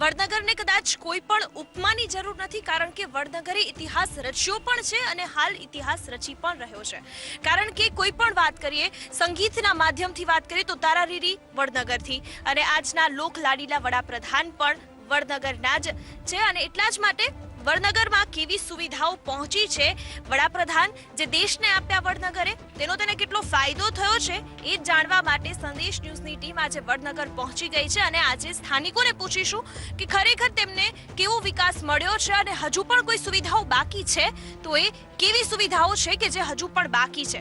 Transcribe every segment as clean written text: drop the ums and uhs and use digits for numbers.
વડનગરને કદાચ કોઈ પણ ઉપમાની જરૂર નથી, કારણ કે વડનગરે ઇતિહાસ રચ્યો પણ છે અને હાલ ઇતિહાસ રચી પણ રહ્યો છે. કારણ કે કોઈ પણ વાત કરીએ, સંગીતના માધ્યમથી વાત કરીએ તો તારારીરી વડનગરથી, અને આજના લોકલાડીલા વડાપ્રધાન પણ વડનગરના જ છે. અને એટલા જ માટે વડનગરમાં કેવી સુવિધાઓ પહોંચી છે વડાપ્રધાન જે દેશને આપ્યા વડનગરે, તેનો તેને કેટલો ફાયદો થયો છે એ જાણવા માટે સંદેશ ન્યૂઝની ટીમ આજે વડનગર પહોંચી ગઈ છે. અને આજે સ્થાનિકોને પૂછીશું કે ખરેખર તેમને કેવો વિકાસ મળ્યો છે અને હજુ પણ કોઈ સુવિધાઓ બાકી છે તો એ કેવી સુવિધાઓ છે કે જે હજુ પણ બાકી છે.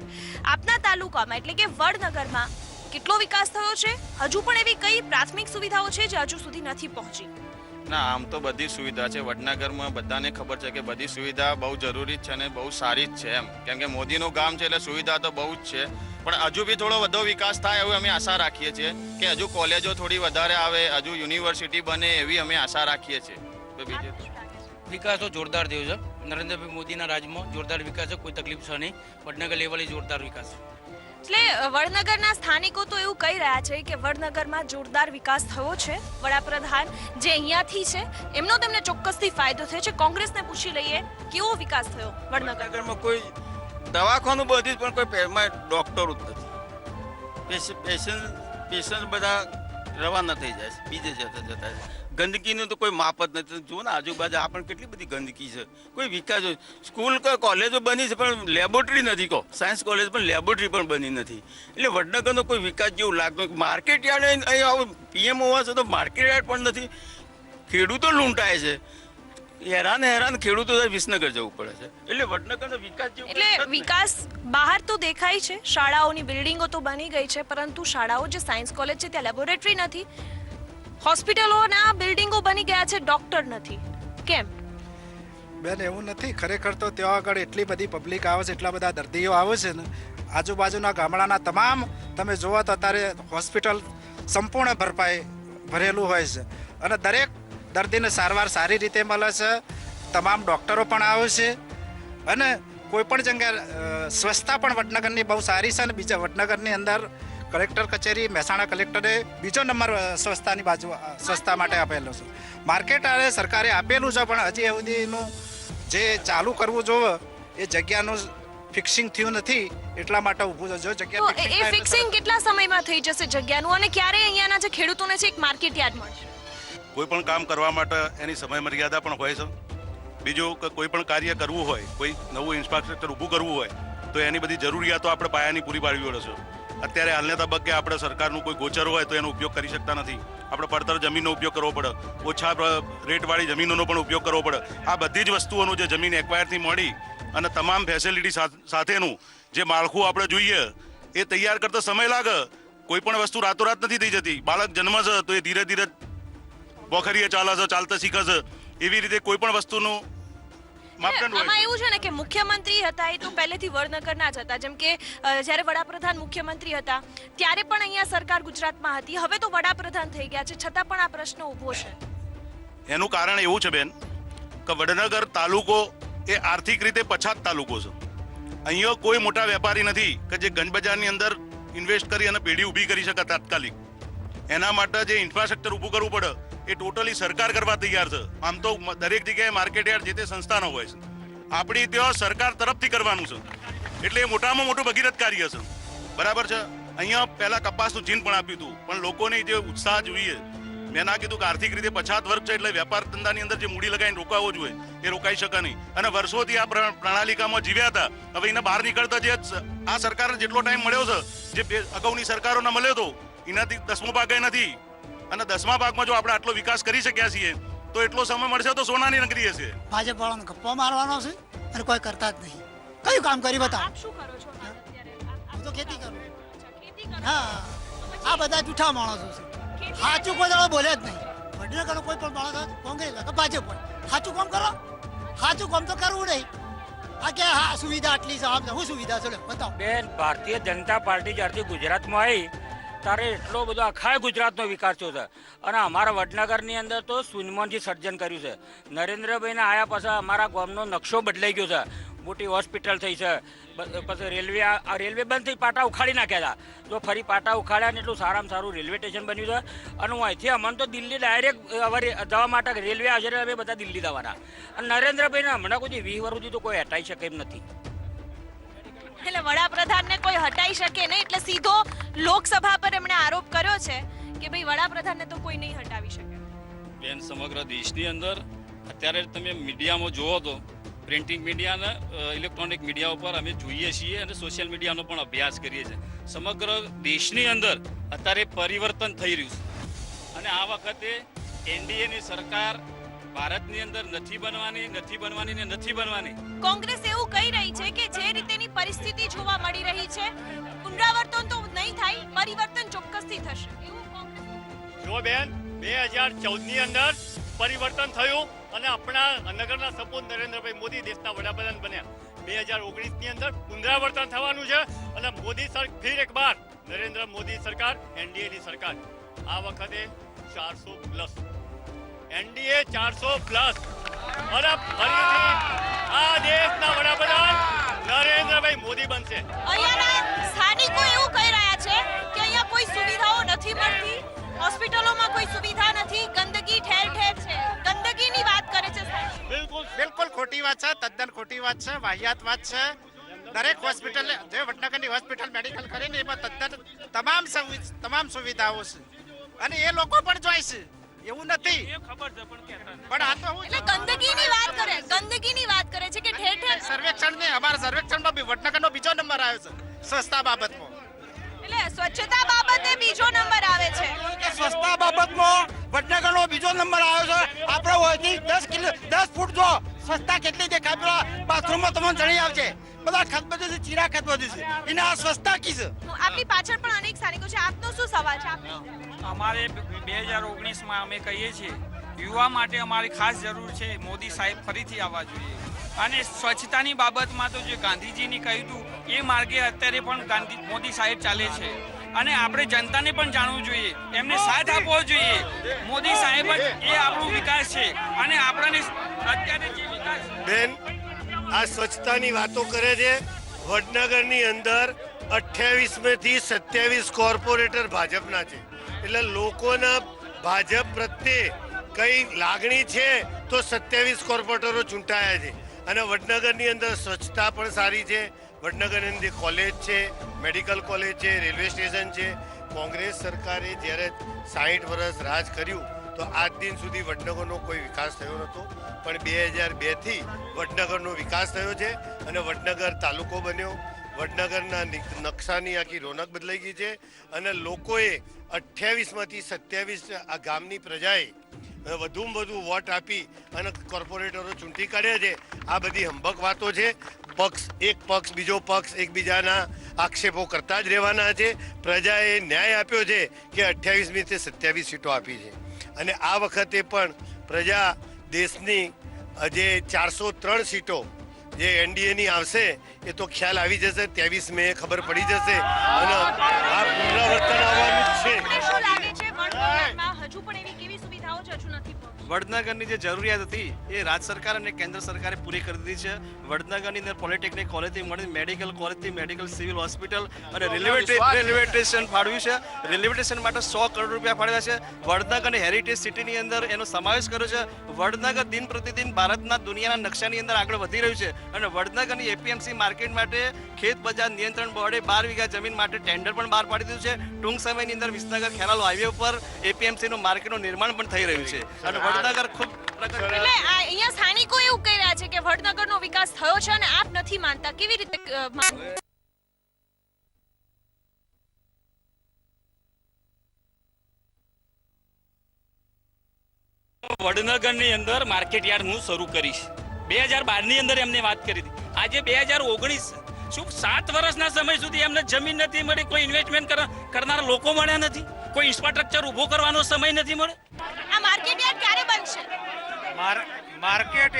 આપના તાલુકામાં એટલે કે વડનગરમાં કેટલો વિકાસ થયો છે, હજુ પણ એવી કઈ પ્રાથમિક સુવિધાઓ છે જે હજુ સુધી નથી પહોંચી? ના, આમ તો બધી સુવિધા છે વડનગરમાં. બધાને ખબર છે કે બધી સુવિધા બહુ જરૂરી જ છે અને બહુ સારી જ છે એમ, કેમ કે મોદીનું ગામ છે એટલે સુવિધા તો બહુ જ છે. પણ હજુ બી થોડો વધુ વિકાસ થાય એવું અમે આશા રાખીએ છીએ કે હજુ કોલેજો થોડી વધારે આવે, હજુ યુનિવર્સિટી બને એવી અમે આશા રાખીએ છીએ. તો બીજું વિકાસ તો જોરદાર થયો છે. નરેન્દ્રભાઈ મોદીના રાજમાં જોરદાર વિકાસ છે, કોઈ તકલીફ છે નહીં. વડનગર લેવલે જોરદાર વિકાસ છે. એટલે વડનગરના સ્થાનિકો તો એવું કહી રહ્યા છે કે વડનગરમાં જોરદાર વિકાસ થયો છે. વડાપ્રધાન જે અહીંયાથી છે એમનો તેમને ચોક્કસથી ફાયદો થયો છે. કોંગ્રેસને પૂછી લઈએ કેવો વિકાસ થયો વડનગરમાં. કોઈ દવાખાનું બધી પણ કોઈ પેરમાં ડોક્ટરો જ નથી. પેશન્ટ બધા રવાના થઈ જાય છે, બીજે જતા છે. ગંદકીનું તો કોઈ માપ જ નથી. જુઓ ને આજુબાજુ આપણને કેટલી બધી ગંદકી છે. કોઈ વિકાસ સ્કૂલ કોલેજો બની છે પણ લેબોરેટરી નથી. કહો સાયન્સ કોલેજ પણ લેબોરેટરી પણ બની નથી. એટલે વડનગરનો કોઈ વિકાસ જેવું લાગતું. માર્કેટ યાર્ડ અહીં પીએમ હોવા છે તો માર્કેટ યાર્ડ પણ નથી. ખેડૂતો લૂંટાય છે. હેરાન ખેડૂતો વિસનગર જવું પડે છે. એટલે વડનગરનો વિકાસ જેવું એટલે વિકાસ બહાર તો દેખાય છે, શાળાઓની બિલ્ડિંગો તો બની ગઈ છે, પરંતુ શાળાઓ જે સાયન્સ કોલેજ છે ત્યાં લેબોરેટરી નથી, હોસ્પિટલોના બિલ્ડિંગો બની ગયા છે, ડોક્ટર નથી. કેમ બેન? એવું નથી. ખરેખર તો ત્યાં આગળ એટલી બધી પબ્લિક આવે છે, એટલા બધા દર્દીઓ આવે છે ને, આજુબાજુના ગામડાના તમામ તમે જોવો તો અત્યારે હોસ્પિટલ સંપૂર્ણ ભરેલું હોય છે અને દરેક દર્દીને સારવાર સારી રીતે મળે છે. તમામ ડૉક્ટરો પણ આવે છે અને કોઈ પણ જગ્યાએ સ્વચ્છતા પણ વડનગરની બહુ સારી છે. અને બીજા વડનગરની અંદર કલેક્ટર કચેરી, મહેસાણા કલેક્ટરે બીજો નંબર સ્વચ્છતા માટે આપેલો છે. માર્કેટ આરે સરકારે આપેલું છે પણ હજી સુધીનું જે ચાલુ કરવું જોવે એ જગ્યાનું ફિક્સિંગ થયું નથી, એટલા માટે ઊભું છે. જો જગ્યા એ ફિક્સિંગ કેટલા સમયમાં થઈ જશે જગ્યાનું, અને ક્યારે અહીંયાના જે ખેડૂતોને છે એક માર્કેટ યાર્ડ મળશે? કોઈ પણ કામ કરવા માટે એની સમય મર્યાદા પણ હોય છે. બીજું કે કોઈ પણ કાર્ય કરવું હોય, કોઈ નવું ઇન્ફ્રાસ્ટ્રક્ચર ઊભું કરવું હોય તો એની બધી જરૂરિયાતો આપણે પાયાની પૂરી પાડવી પડે છે. અત્યારે હાલના તબક્કે આપણે સરકારનું કોઈ ગોચર હોય તો એનો ઉપયોગ કરી શકતા નથી. આપણે પડતર જમીનનો ઉપયોગ કરવો પડે, ઓછા રેટવાળી જમીનોનો પણ ઉપયોગ કરવો પડે. આ બધી જ વસ્તુઓનું જે જમીન એક્વાયરથી મળી અને તમામ ફેસિલિટી સાથેનું જે માળખું આપણે જોઈએ એ તૈયાર કરતા સમય લાગે. કોઈ પણ વસ્તુ રાતોરાત નથી થઈ જતી. બાળક જન્મ છે તો એ ધીરે ધીરે બોખરીએ ચાલે છે, ચાલતા શીખે છે. એવી રીતે કોઈ પણ વસ્તુનું આમાં એવું છે ને કે મુખ્યમંત્રી હતા એ તો પહેલેથી વડનગરના જ હતા. જેમ કે જ્યારે વડાપ્રધાન મુખ્યમંત્રી હતા ત્યારે પણ અહીંયા સરકાર ગુજરાતમાં હતી. હવે તો વડાપ્રધાન થઈ ગયા છે છતાં પણ આ પ્રશ્ન ઊભો છે. એનું કારણ એવું છે બેન કે વડનગર તાલુકો એ આર્થિક રીતે પછાત તાલુકો છે. અહીંયા કોઈ મોટા વેપારી નથી કે જે ગંજ બજારની અંદર ઇન્વેસ્ટ કરી અને પેઢી ઊભી કરી શકે તાત્કાલિક. એના માટે જે ઇન્ફ્રાસ્ટ્રક્ચર ઊભું કરવું પડે એ ટોટલી સરકાર કરવા તૈયાર છે. આમ તો દરેક જગ્યાએ માર્કેટ યાર્ડ જે તે સંસ્થાનો હોય છે, આપણી ત્યાં સરકાર તરફથી કરવાનું છે. એટલે એ મોટામાં મોટું ભગીરથ કાર્ય છે. બરાબર છે. અહીંયા પહેલા કપાસનું ચીન પણ આપ્યું હતું, પણ લોકોને જે ઉત્સાહ જોઈએ, મેં ના કીધું કે આર્થિક રીતે પછાત વર્ગ છે એટલે વેપાર ધંધાની અંદર જે મૂડી લગાવીને રોકાવો જોઈએ એ રોકાઈ શકે નહીં. અને વર્ષોથી આ પ્રણાલિકામાં જીવ્યા હતા. હવે એને બહાર નીકળતા જે આ સરકારને જેટલો ટાઈમ મળ્યો છે જે અગાઉની સરકારોને મળ્યો હતો એનાથી 10મો ભાગ નથી. અને 10મા ભાગમાં જો આપણે આટલો વિકાસ કરી શક્યા છીએ તો એટલો સમય મળશે તો સોનાની નગરી હશે. ભાજપ વાળાનો ગપ્પો મારવાનો છે અને કોઈ કરતા જ નહીં. કયું કામ કરી બતાવો? આપ શું કરો છો અત્યારે? હું તો ખેતી કરું. ખેતી કરો? હા, આ બધા જૂઠા માણસો છે. સાચું કોઈ દાડો બોલે જ નહીં. વડનગરનો કોઈ પણ માણસ હોય કોંગ્રેસ હોય કે ભાજપ હોય, સાચું કામ કરો. સાચું કામ તો કરવું નહીં. આ કે હા સુવિધા આટલી છે, આમ શું સુવિધા છે બતાવો બેન. ભારતીય જનતા પાર્ટી જ્યારથી ગુજરાતમાં આવી ત્યારે એટલો બધો આખા ગુજરાતનો વિકાસ થયો છે. અને અમારા વડનગરની અંદર તો સુનમનજી સર્જન કર્યું છે. નરેન્દ્રભાઈને આવ્યા પછી અમારા ગામનો નકશો બદલાઈ ગયો છે. મોટી હોસ્પિટલ થઈ છે. પછી રેલવે બંધ થઈ, પાટા ઉખાડી નાખ્યા હતા. તો ફરી પાટા ઉખાડ્યા ને એટલું સારામાં સારું રેલવે સ્ટેશન બન્યું છે. અને હું અહીંથી અમને તો દિલ્હી ડાયરેક્ટ જવા માટે રેલવે આવશે અમે બધા દિલ્હી જવાના. અને નરેન્દ્રભાઈને હમણાં કોઈ 20 વર્ષ સુધી તો કોઈ હટાવી શકે એમ નથી. એટલે વડાપ્રધાનને કોઈ હટાઈ શકે નહીં, એટલે સીધો લોકસભા પર એમણે આરોપ કર્યો છે કે ભાઈ વડાપ્રધાનને તો કોઈ નહીં હટાવી શકે. બેન, સમગ્ર દેશની અંદર અત્યારે તમે મીડિયામાં જુઓ તો પ્રિન્ટિંગ મીડિયા અને ઇલેક્ટ્રોનિક મીડિયા ઉપર અમે જોઈએ છીએ અને સોશિયલ મીડિયાનો પણ અભ્યાસ કરીએ છીએ. સમગ્ર દેશની અંદર અત્યારે પરિવર્તન થઈ રહ્યું છે અને આ વખતે એનડીએની સરકાર ભારતની અંદર નથી બનવાની. કોંગ્રેસ એવું કહી રહી છે કે જે રીતેની પરિસ્થિતિ જોવા મળી રહી છે, પુનરાવર્તન તો નહીં થાય, પરિવર્તન ચોક્કસથી થશે એવું કોંગ્રેસ. જો બેન, 2014ની અંદર પરિવર્તન થયું અને આપણા નગરના સપૂત નરેન્દ્રભાઈ મોદી દેશના વડાપ્રધાન બન્યા. 2019ની અંદર પુનરાવર્તન થવાનું છે અને મોદી ફિર એક બાર નરેન્દ્ર મોદી સરકાર, એનડીએની સરકાર. આ વખતે 400+, એનડીએ 400+, અને ફરીથી આ દેશના વડાપ્રધાન નરેન્દ્રભાઈ મોદી બનશે. અહીંયાના સ્થાનિકો એવું કહી રહ્યા છે કે અહીંયા કોઈ સુવિધાઓ નથી મળતી, હોસ્પિટલોમાં કોઈ સુવિધા નથી, ગંદકી ઠેર ઠેર છે. ગંદકીની વાત કરે છે સ્થાનિકો. બિલકુલ ખોટી વાત છે, તદ્દન ખોટી વાત છે, વાહિયાત વાત છે. દરેક હોસ્પિટલ, જે વડનગરની હોસ્પિટલ મેડિકલ કરીને એમાં તદ્દન તમામ સુવિધાઓ છે અને એ લોકો પણ જોઈ છે, એવું નથી. પણ આ તો હું એટલે ગંદકીની વાત કરે છે કે ઠેર ઠેર સર્વેક્ષણની, અમારા સર્વેક્ષણમાં બી વડનગરનો બીજો નંબર આવ્યો છે સ્વચ્છતા બાબતમાં. એટલે સ્વચ્છતા બાબતે બીજો નંબર આવે છે. સ્વચ્છતા બાબતમાં વડનગરનો બીજો નંબર આવ્યો છે. આપણે હોયથી 10 ફૂટ જો સ્વચ્છતા કેટલી દેખાય, પેલા બાથરૂમમાં તમને જણી આવશે, બધા ખતબદી છે, ચીરા ખતબદી છે, એને આ સ્વચ્છતા કી છે. આપની પાછળ પણ અનેક સ્થાનિકો છે, આપનો શું સવાલ છે? અમારે 2019માં અમે કહીએ છીએ યુવા માટે અમારી ખાસ જરૂર છે મોદી સાહેબ ફરીથી આવવા જોઈએ. અને સ્વચ્છતાની બાબતમાં તો જે ગાંધીજીની કહ્યું હતું એ માર્ગે અત્યારે પણ મોદી સાહેબ ચાલે છે. અને આપણે જનતાને પણ જાણવું જોઈએ, એમને સાથ આપવો જોઈએ. મોદી સાહેબ જ એ આપણો વિકાસ છે અને આપણને અત્યારે જે વિકાસ. બેન, આ સ્વચ્છતાની વાતો કરે છે. વડનગરની અંદર 28મેથી 27 કોર્પોરેટર ભાજપના છે. એટલે લોકોના ભાજપ પ્રત્યે કઈ લાગણી છે તો 27 કોર્પોરેટરો ચૂંટાયા છે. અને વડનગરની અંદર સ્વચ્છતા પણ સારી છે. વડનગરની અંદર કોલેજ છે, મેડિકલ કોલેજ છે, રેલવે સ્ટેશન છે. કોંગ્રેસ સરકારે જ્યારે 60 વર્ષ રાજ કર્યું તો આજ દિન સુધી વડનગરનો કોઈ વિકાસ થયો નહોતો. પણ 2002થી વડનગરનો વિકાસ થયો છે અને વડનગર તાલુકો બન્યો. વડનગરના નકશાની આખી રોનક બદલાઈ ગઈ છે અને લોકોએ 28માંથી 27 આ ગામની પ્રજાએ વધુમાં વધુ વોટ આપી અને કોર્પોરેટરો ચૂંટી કાઢ્યા છે. આ બધી હંબક વાતો છે. એક પક્ષ બીજો પક્ષ એકબીજાના આક્ષેપો કરતા જ રહેવાના છે. પ્રજાએ ન્યાય આપ્યો છે કે 28મીથી 27 સીટો આપી છે અને આ વખતે પણ પ્રજા દેશની જે 403 સીટો જે એનડીએની આવશે એ તો ખ્યાલ આવી જશે. 23 મે ખબર પડી જશે અને આ પુનરાવર્તન આવવાનું જ છે. શું લાગે છે વડનગરમાં હજુ પણ એવી કેવી સુવિધાઓ છે હજુ નથી પહોંચી? વડનગરની જે જરૂરિયાત હતી એ રાજ્ય સરકાર અને કેન્દ્ર સરકારે પૂરી કરી દીધી છે. વડનગરની અંદર પોલિટેકનિક કોલેજથી મળી મેડિકલ કોલેજથી મેડિકલ સિવિલ હોસ્પિટલ અને રેલવે સ્ટેશન ફાળવ્યું છે. રેલવે સ્ટેશન માટે 100 કરોડ રૂપિયા ફાળવ્યા છે. વડનગરની હેરિટેજ સિટીની અંદર એનો સમાવેશ કર્યો છે. વડનગર દિન પ્રતિદિન ભારતના દુનિયાના નકશાની અંદર આગળ વધી રહ્યું છે અને વડનગરની એપીએમસી માર્કેટ માટે ખેત બજાર નિયંત્રણ બોર્ડે 12 વીઘા જમીન માટે ટેન્ડર પણ બહાર પાડી દીધું છે. ટૂંક સમયની અંદર વિસનગર ખેરાલુ હાઈવે ઉપર એપીએમસીનું માર્કેટનું નિર્માણ પણ થઈ રહ્યું છે અને વડનગર ખૂબ એટલે અહીંયા સ્થાનિકો એવું કહી રહ્યા છે કે વડનગરનો વિકાસ થયો છે અને આપ નથી માનતા. કેવી રીતે વડનગરની અંદર માર્કેટ યાર્ડ હું શરૂ કરીશ. 2012ની અંદર એમને વાત કરી હતી. આજે 2019, શું 7 વર્ષના સમય સુધી એમને જમીન નથી મળી, કોઈ ઇન્વેસ્ટમેન્ટ કરનારા લોકો મળ્યા નથી, કોઈ ઇન્ફ્રાસ્ટ્રક્ચર ઊભો કરવાનો સમય નથી મળ્યો. આ માર્કેટ યાર્ડ ક્યારે બનશે? માર્કેટ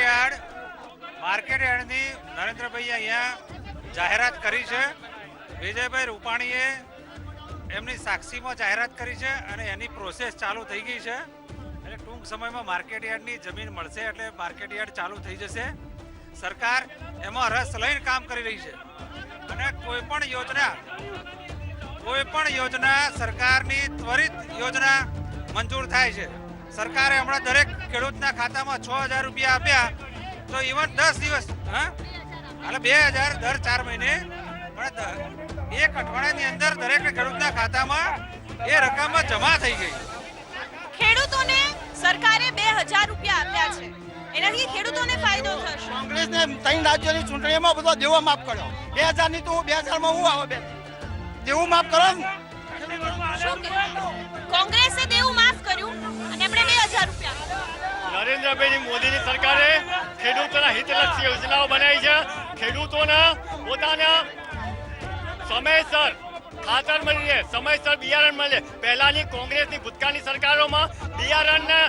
યાર્ડની નરેન્દ્રભાઈએ અહીંયા જાહેરાત કરી છે. વિજયભાઈ રૂપાણીએ એમની સાક્ષીમાં જાહેરાત કરી છે અને એની પ્રોસેસ ચાલુ થઈ ગઈ છે. એટલે ટૂંક સમયમાં માર્કેટ યાર્ડની જમીન મળશે એટલે માર્કેટ યાર્ડ ચાલુ થઈ જશે. સરકાર એમાં રસ લઈને કામ કરી રહી છે અને કોઈ પણ યોજના સરકારની ત્વરિત યોજના મંજૂર થાય છે. સરકારે હમણાં દરેક ખેડૂતના ખાતામાં 6,000 રૂપિયા આપ્યા તો ઇવન 10 દિવસ એટલે 2,000 દર 4 મહિને પણ એક અઠવાડિયાની અંદર દરેક ખેડૂતના ખાતામાં એ રકમ જમા થઈ ગઈ. ખેડૂતોને સરકારે 2,000 રૂપિયા આપ્યા છે, એનાથી ખેડૂતોને ફાયદો થશે. કોંગ્રેસને 3 રાજ્યોની ચૂંટણીમાં બધો દેવો માફ કર્યો. 2,000 ની તો 2,000 માં હું આવે બેન દેવું માફ કરો ને. શું કહેવાય? કોંગ્રેસે દેવું માફ કર્યું અને એમણે 2,000 રૂપિયા આપ્યા. નરેન્દ્રભાઈ મોદીની સરકારે ખેડૂતોના હિતલક્ષી યોજનાઓ બનાવી છે. ખેડૂતોના પોતાના સમયસર ખાતર મળી રહે, સમયસર બિયારણ મળે. પહેલાની કોંગ્રેસની ભૂતકાળની સરકારોમાં બિયારણની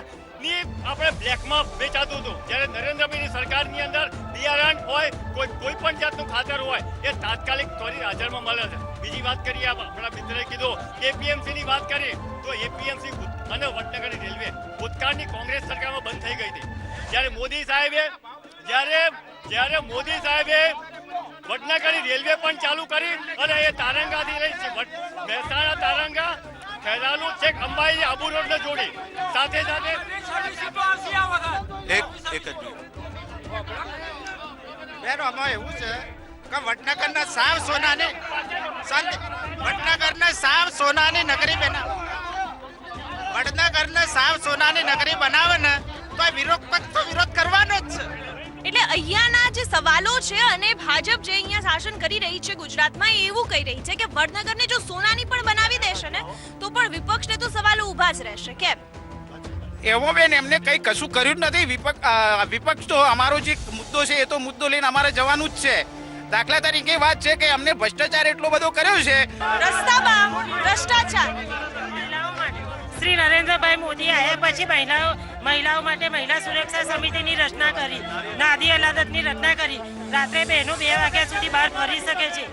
આપણે બ્લેકમાં વેચાતું હતું. જ્યારે નરેન્દ્રભાઈની સરકારની અંદર બિયારણ હોય, કોઈ પણ જાતનું ખાતર હોય એ તાત્કાલિક ત્વરિત હાજરમાં મળે છે. બીજી વાત કરીએ, આપણા મિત્રએ કીધું એપીએમસીની વાત કરી તો એપીએમસી અને વડનગરની રેલવે ભૂતકાળની કોંગ્રેસ સરકારમાં બંધ થઈ ગઈ હતી. જ્યારે મોદી સાહેબે વડનગરની રેલવે પણ ચાલુ કરી અને એ તારંગાથી લઈ મહેસાણા તારંગા ખેરાલુ છેક અંબાજી આબુ રોડને જોડી સાથે સાથે એક જ બેન આમાં એવું છે કે વડનગરના સાવ સોનાની નગરી બનાવે ને તો વિરોધ કરવાનો જ છે. એટલે અહીંયાના જે સવાલો છે અને ભાજપ જે અહીંયા શાસન કરી રહી છે ગુજરાતમાં, એ એવું કહી રહી છે કે વડનગરને જો સોનાની પણ બનાવી દેશે ને તો પણ વિપક્ષને તો સવાલો ઊભા જ રહેશે. કેમ? એવો બેન એમને કઈ કશું કર્યું જ નથી. વિપક્ષ તો અમારો જે મુદ્દો છે એ તો મુદ્દો લઈને અમારે જવાનું જ છે. દાખલા તરીકે વાત છે કે અમને ભ્રષ્ટાચાર એટલો બધો કર્યો છે. રસ્તામાં ભ્રષ્ટાચાર. શ્રી નરેન્દ્રભાઈ મોદી આવ્યા પછી મહિલાઓ માટે મહિલા સુરક્ષા સમિતિની રચના કરી, નાદી અદાલતની રચના કરી. રાત્રે બહેનો 2 વાગ્યા સુધી બહાર ફરી શકે છે.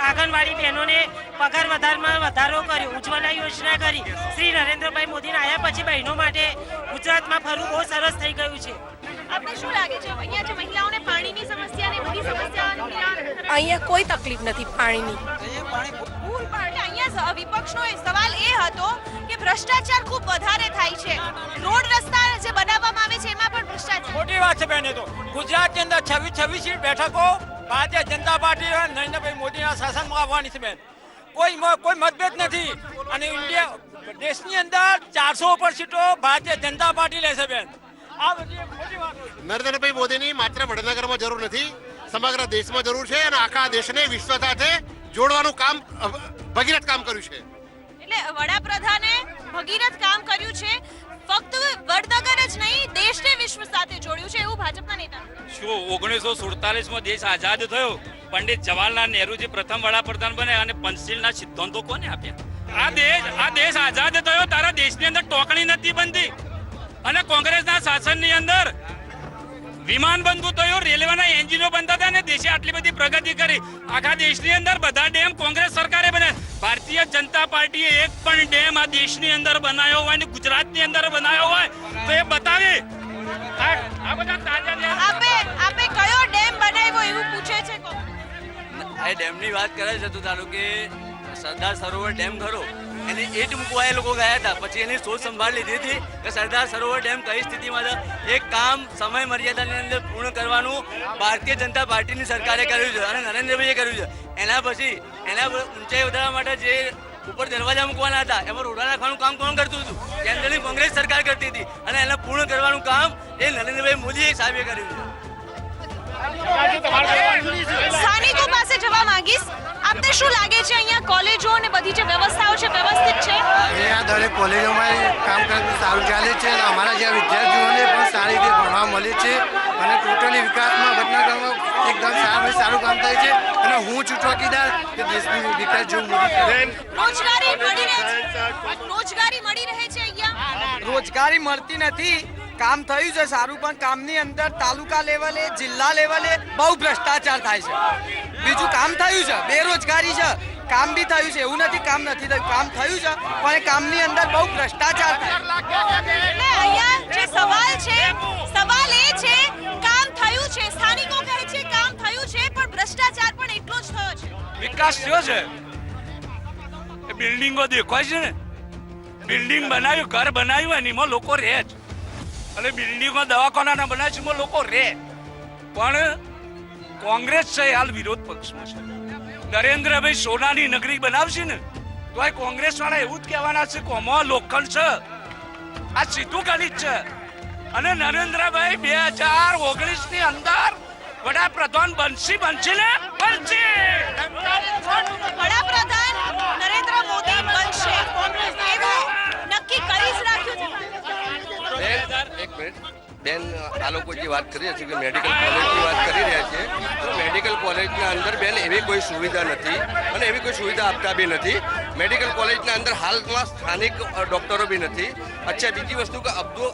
આંગણવાડી બહેનોને પગાર વધારો કર્યો, ઉજ્જવલા યોજના કરી. શ્રી નરેન્દ્રભાઈ મોદીને આવ્યા પછી બહેનો માટે ગુજરાતમાં ફરવું બહુ સરસ થઈ ગયું છે. આપને શું લાગે છે અહીંયા જે મહિલાઓને પાણીની સમસ્યા ને બધી સમસ્યાનું નિરાકરણ કરાય? અહીંયા કોઈ તકલીફ નથી પાણીની. અહીંયા વિપક્ષનો સવાલ એ હતો કે ભ્રષ્ટાચાર ખૂબ વધારે થાય છે. રોડ રસ્તા જે બનાવવામાં આવે છે એમાં પણ ભ્રષ્ટાચાર. ખોટી વાત છે બેન. એ તો ગુજરાતની અંદર 26 સીટ બેઠકો ભારતીય જનતા પાર્ટી નરેન્દ્રભાઈ મોદીના શાસનમાં આવવાની છે બેન. કોઈ મતભેદ નથી. અને ઇન્ડિયા દેશની અંદર 400 ઉપર સીટો ભારતીય જનતા પાર્ટી લેશે બેન. આ બધી ખોટી વાત છે. નરેન્દ્રભાઈ મોદીની માત્ર વડનગરમાં જરૂર નથી, સમગ્ર દેશમાં જરૂર છે અને આખા દેશને વિશ્વ સાથે જોડવાનું કામ ભગીરથ કામ કર્યું છે. એટલે વડાપ્રધાને ભગીરથ કામ કર્યું છે. ફક્ત વડનગર જ નહીં, દેશને વિશ્વ સાથે જોડ્યું છે એવું ભાજપના નેતા. શું 1947માં દેશ આઝાદ થયો, પંડિત જવાહરલાલ નહેરુજી પ્રથમ વડાપ્રધાન બન્યા અને પંચશીલના સિદ્ધાંતો કોને આપ્યા? આ દેશ આઝાદ થયો, તારા દેશની અંદર ટોકણી નથી બનતી. અને કોંગ્રેસના શાસનની અંદર વિમાન બનતું થયું, રેલવેના એન્જિનો બનતા હતા અને દેશે આટલી બધી પ્રગતિ કરી. આખા દેશની અંદર બધા ડેમ કોંગ્રેસ સરકારે બનાવ્યા. ભારતીય જનતા પાર્ટીએ એક પણ ડેમ આ દેશની અંદર બનાવ્યો હોય ને ગુજરાતની અંદર બનાવ્યો હોય તો એ બતાવે. આ બધા તાજા આપે કયો ડેમ બનાવ્યો એવું પૂછે છે. એ ડેમની વાત કરે છે તો ધારો કે સરદાર સરોવર ડેમ ખરો, એને ઈંટ મૂકવા એ લોકો ગયા હતા. પછી એની સોચ સંભાળ લીધી હતી કે સરદાર સરોવર ડેમ કઈ સ્થિતિમાં છે. એક કામ સમય મર્યાદાની અંદર પૂર્ણ કરવાનું ભારતીય જનતા પાર્ટીની સરકારે કર્યું છે અને નરેન્દ્રભાઈએ કર્યું છે. એના પછી એના ઊંચાઈ વધારવા માટે જે ઉપર દરવાજા મૂકવાના હતા એમાં રોડા નાખવાનું કામ કોણ કરતું હતું? કેન્દ્રની કોંગ્રેસ સરકાર કરતી હતી અને એને પૂર્ણ કરવાનું કામ એ નરેન્દ્રભાઈ મોદી સાહેબે કર્યું છે. સ્થાનિકો પાસે જવા માંગીશ. આપને શું લાગે છે અહીંયા કોલેજો અને બધી જે વ્યવસ્થાઓ છે વ્યવસ્થિત છે? અહીંયા દરેક કોલેજોમાં કામકાજ સારું ચાલે છે અને અમારા જેવા વિદ્યાર્થીઓને પણ સારી રીતે ભણવા મળે છે અને ટોટલી વિકાસમાં વડનગરમાં એકદમ સારું કામ થાય છે અને હું છું ચોકીદાર કે દેશની વિકાસ જેવું રોજગારી મળી રહે છે અહીંયા? રોજગારી મળતી નથી. કામ થયું છે સારું, પણ કામની અંદર તાલુકા લેવલે જિલ્લા લેવલે બહુ ભ્રષ્ટાચાર થાય છે. બીજું કામ થયું છે, બેરોજગારી છે, કામ બી થયું છે, એવું નથી કામ નથી થયું, કામ થયું છે પણ કામની અંદર બહુ ભ્રષ્ટાચાર થાય. એટલે અહીંયા જે સવાલ એ છે કામ થયું છે. સ્થાનિકો કહે છે વિકાસ થયો છે. એ બિલ્ડિંગો દેખાય છે ને, બિલ્ડિંગ બનાવ્યું, ઘર બનાવ્યું હોય ને એમાં લોકો રહે જ, અને બિલ્ડિંગો દવાખાના બનાવે છે એમાં લોકો રહે. પણ કોંગ્રેસ છે એ હાલ વિરોધ પક્ષમાં છે. નરેન્દ્રભાઈ સોનાની નગરી બનાવશે ને તો આ કોંગ્રેસ વાળા એવું જ કહેવાના છે કે આમાં લોખંડ છે. આ સીધું ગણિત છે. અને નરેન્દ્રભાઈ 2019 ની અંદર વડાપ્રધાન બનશે ને બનશે. વડાપ્રધાન નરેન્દ્ર મોદી બનશે એવું નક્કી કરી જ રાખ્યું છે. એક મિનિટ બેન, આ લોકો જે વાત કરી રહ્યા છે કે મેડિકલ કોલેજની વાત કરી રહ્યા છે, તો મેડિકલ કોલેજના અંદર બેન એવી કોઈ સુવિધા નથી અને એવી કોઈ સુવિધા આપતા બી નથી. મેડિકલ કોલેજના અંદર હાલમાં સ્થાનિક ડૉક્ટરો બી નથી. અચ્છા, બીજી વસ્તુ કે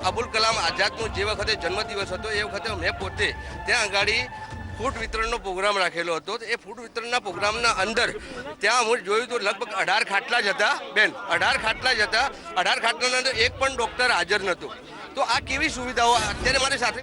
અબુલ કલામ આઝાદનો જે વખતે જન્મદિવસ હતો એ વખતે મેં પોતે ત્યાં આગળ ફૂડ વિતરણનો પ્રોગ્રામ રાખેલો હતો. એ ફૂડ વિતરણના પ્રોગ્રામના અંદર ત્યાં હું જોયું તો લગભગ 18 ખાટલા જ હતા બેન, 18 ખાટલા જ હતા. 18 ખાટલાના અંદર એક પણ ડૉક્ટર હાજર નહોતું. તો આ કેવી સુવિધાઓ અત્યારે મારી સાથે